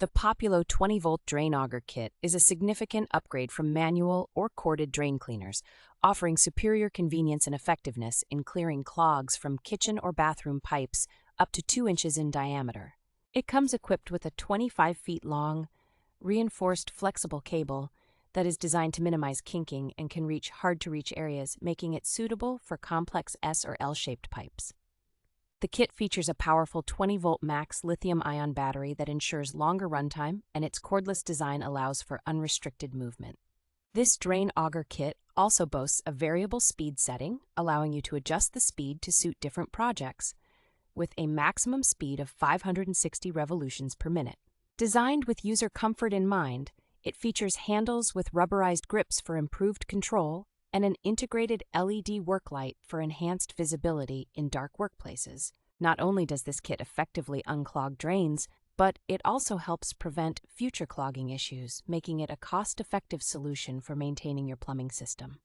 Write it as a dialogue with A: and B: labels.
A: The POPULO 20V Drain Auger Kit is a significant upgrade from manual or corded drain cleaners, offering superior convenience and effectiveness in clearing clogs from kitchen or bathroom pipes up to 2 inches in diameter. It comes equipped with a 25 feet long, reinforced flexible cable that is designed to minimize kinking and can reach hard-to-reach areas, making it suitable for complex S or L-shaped pipes. The kit features a powerful 20-volt Max Lithium-ion battery that ensures longer runtime, and its cordless design allows for unrestricted movement. This Drain Auger Kit also boasts a variable speed setting, allowing you to adjust the speed to suit different projects, with a maximum speed of 560 revolutions per minute. Designed with user comfort in mind, it features handles with rubberized grips for improved control and an integrated LED work light for enhanced visibility in dark workplaces. Not only does this kit effectively unclog drains, but it also helps prevent future clogging issues, making it a cost-effective solution for maintaining your plumbing system.